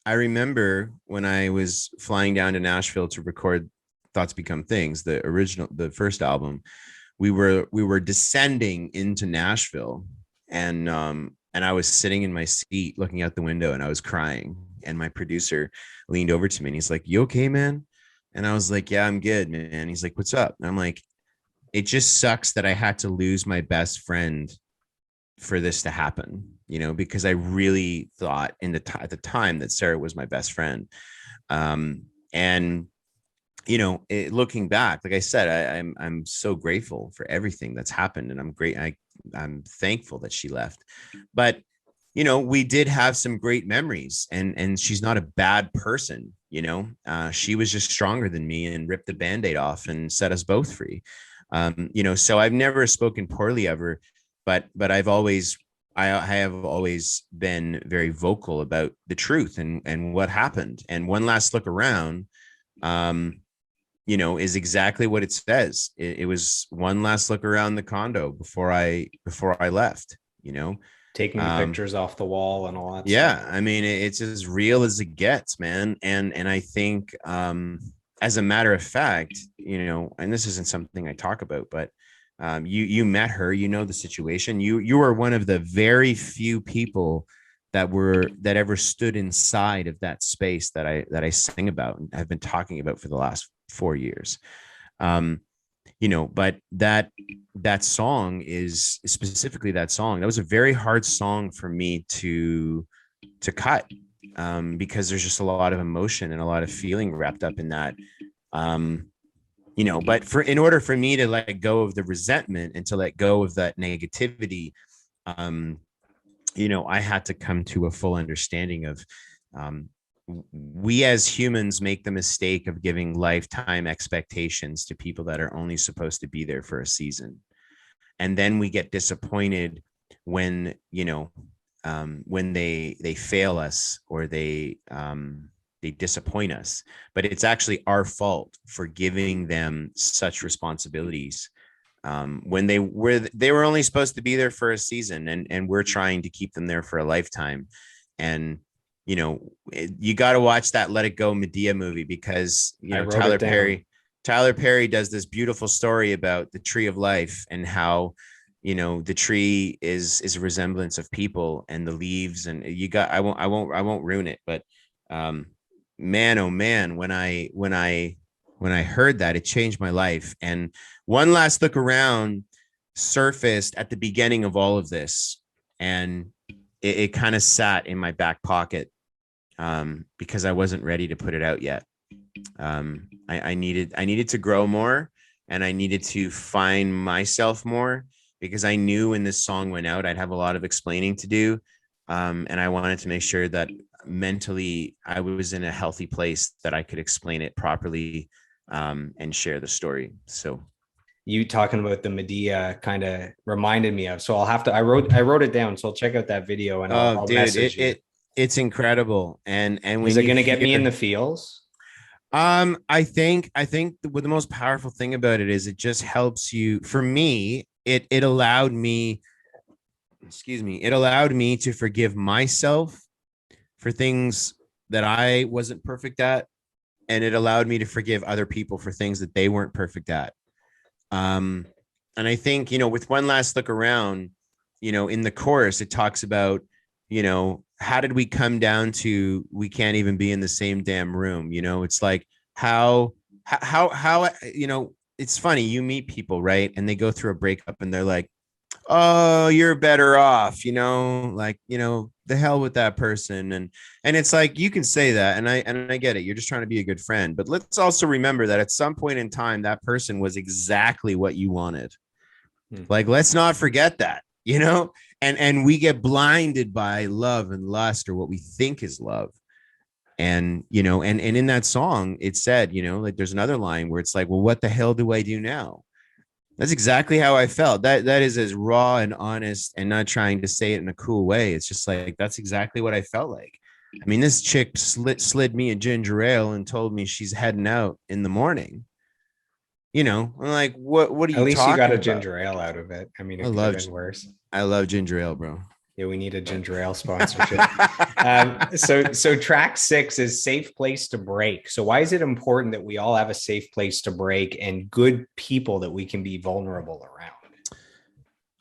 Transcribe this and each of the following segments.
I remember when I was flying down to Nashville to record Thoughts Become Things, the first album. We were descending into Nashville, and I was sitting in my seat looking out the window, and I was crying. And my producer leaned over to me and he's like, "You okay, man?" And I was like, "Yeah, I'm good, man." He's like, "What's up?" And I'm like, "It just sucks that I had to lose my best friend for this to happen, because I really thought at the time that Sarah was my best friend." And looking back, like I said, I'm so grateful for everything that's happened, and I'm thankful that she left. But we did have some great memories, and she's not a bad person. She was just stronger than me and ripped the band-aid off and set us both free. So I've never spoken poorly of her, but I have always been very vocal about the truth and what happened. And One Last Look Around, um, is exactly what it says. It was one last look around the condo before I left. Taking the Um, pictures off the wall and all that stuff. yeah, I mean, it's as real as it gets, man. And I think, as a matter of fact, and this isn't something I talk about, but you met her, the situation. You were one of the very few people that ever stood inside of that space that I sing about and have been talking about for the last 4 years. Um, but that song is specifically that song. That was a very hard song for me to cut, because there's just a lot of emotion and a lot of feeling wrapped up in that. Um, but in order for me to let go of the resentment and to let go of that negativity, um, I had to come to a full understanding of, um, we as humans make the mistake of giving lifetime expectations to people that are only supposed to be there for a season. And then we get disappointed when, when they fail us, or they disappoint us. But it's actually our fault for giving them such responsibilities, when they were only supposed to be there for a season, and we're trying to keep them there for a lifetime. And you got to watch that Let It Go Medea movie, because I wrote it Tyler down. Perry Tyler Perry does this beautiful story about the tree of life, and how the tree is a resemblance of people, and the leaves, and I won't ruin it. But um man, oh man, when I heard that, it changed my life. And One Last Look Around surfaced at the beginning of all of this, and it kind of sat in my back pocket, because I wasn't ready to put it out yet. I needed to grow more, and I needed to find myself more, because I knew when this song went out, I'd have a lot of explaining to do. And I wanted to make sure that mentally I was in a healthy place, that I could explain it properly, and share the story. So, You talking about the Medea kind of reminded me of. So I'll have to. I wrote it down. So I'll check out that video and I'll oh, I'll dude, message it you. it it's incredible. And Is when it you gonna get me in hear, the feels? I think the most powerful thing about it is it just helps you. For me, it allowed me, excuse me, it allowed me to forgive myself for things that I wasn't perfect at, and it allowed me to forgive other people for things that they weren't perfect at. Um, and I think, with One Last Look Around, in the chorus, it talks about, how did we come down to we can't even be in the same damn room? It's like, how, it's funny. You meet people, right? And they go through a breakup and they're like, oh, you're better off, like, the hell with that person. And it's like, you can say that, and I get it. You're just trying to be a good friend. But let's also remember that at some point in time, that person was exactly what you wanted. Hmm. Like, let's not forget that, and we get blinded by love and lust, or what we think is love. And and in that song, it said, like, there's another line where it's like, well, what the hell do I do now? That's exactly how I felt. That is as raw and honest, and not trying to say it in a cool way. It's just like, that's exactly what I felt like. I mean, this chick slid me a ginger ale and told me she's heading out in the morning. I'm like, what are At you least you got talking a about? ginger ale out of it. I mean, I it could have love been worse. I love ginger ale, bro. Yeah, we need a ginger ale sponsorship. So track 6 is Safe Place to Break. So why is it important that we all have a safe place to break and good people that we can be vulnerable around?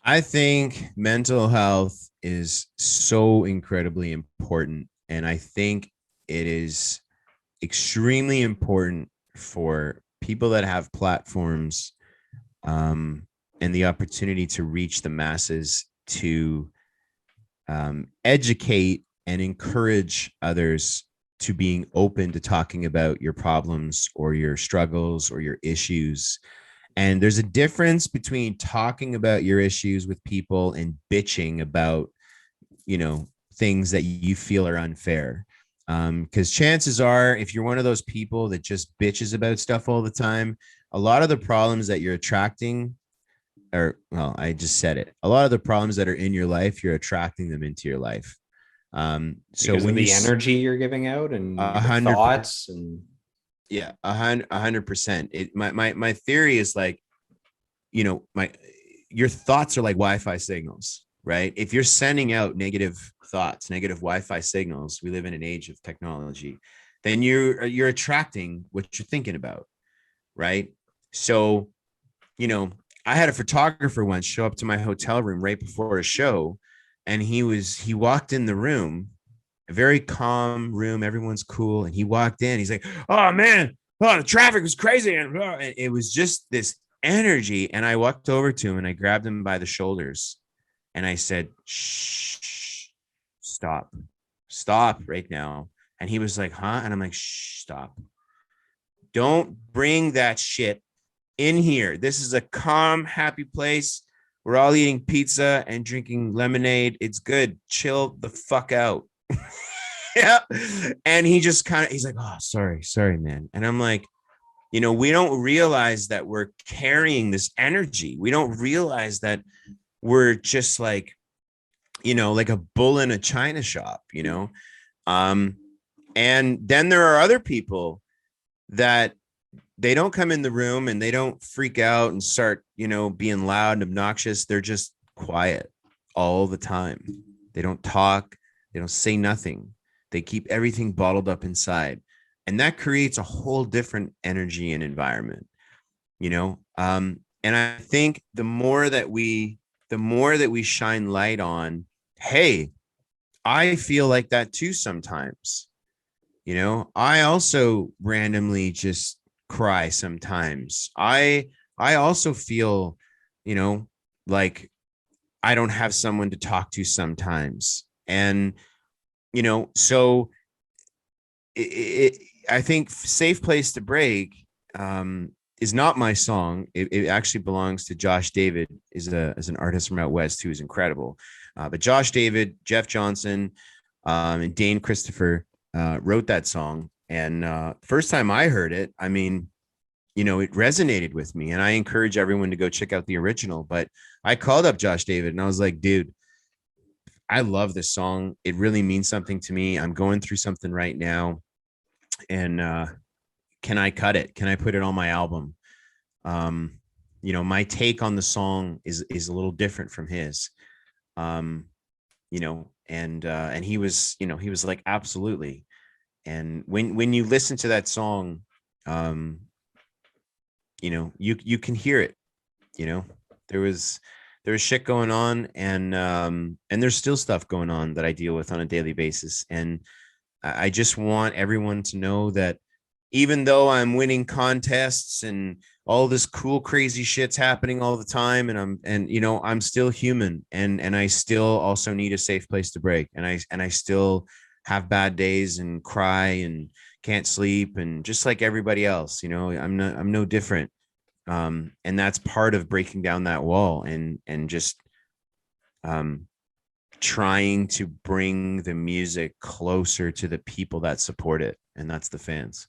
I think mental health is so incredibly important. And I think it is extremely important for people that have platforms, um, and the opportunity to reach the masses to educate and encourage others to being open to talking about your problems or your struggles or your issues. And there's a difference between talking about your issues with people and bitching about, things that you feel are unfair. Because chances are, if you're one of those people that just bitches about stuff all the time, a lot of the problems that you're attracting, or well, I just said it, a lot of the problems that are in your life, you're attracting them into your life. So Because of when you the energy you're giving out and a your hundred, thoughts and yeah, 100%. My theory is like, my your thoughts are like Wi-Fi signals, right? If you're sending out negative thoughts, negative Wi-Fi signals, we live in an age of technology, then you're attracting what you're thinking about, right? So, I had a photographer once show up to my hotel room right before a show, and he walked in the room, a very calm room, everyone's cool, and he walked in, he's like, "Oh man, oh, the traffic was crazy," and it was just this energy. And I walked over to him and I grabbed him by the shoulders and I said, "Shh, stop, stop right now." And he was like, "Huh?" And I'm like, "Shh, stop. Don't bring that shit in here. This is a calm, happy place. We're all eating pizza and drinking lemonade. It's good. Chill the fuck out." Yeah. And he just he's like, "Oh, sorry, man." And I'm like, we don't realize that we're carrying this energy. We don't realize that we're just like, like a bull in a china shop. Um, and then there are other people that they don't come in the room and they don't freak out and start, being loud and obnoxious. They're just quiet all the time. They don't talk. They don't say nothing. They keep everything bottled up inside. And that creates a whole different energy and environment. And I think the more that we shine light on, hey, I feel like that too sometimes. I also randomly just cry sometimes. I also feel, you know, like I don't have someone to talk to sometimes. And, so it I think Safe Place to Break is not my song. It actually belongs to Josh David, is an artist from out west who is incredible. But Josh David, Jeff Johnson, and Dane Christopher wrote that song. And first time I heard it, I mean, it resonated with me. And I encourage everyone to go check out the original. But I called up Josh David and I was like, dude, I love this song. It really means something to me. I'm going through something right now. And can I cut it? Can I put it on my album? Um, my take on the song is a little different from his. Um, and he was like, absolutely. And when you listen to that song, um, you can hear it. you know there was shit going on, and there's still stuff going on that I deal with on a daily basis. And I just want everyone to know that even though I'm winning contests and all this cool crazy shit's happening all the time, I'm still human, and I still also need a safe place to break, and I still have bad days and cry and can't sleep, and just like everybody else, I'm no different. And that's part of breaking down that wall, and just um trying to bring the music closer to the people that support it, and that's the fans.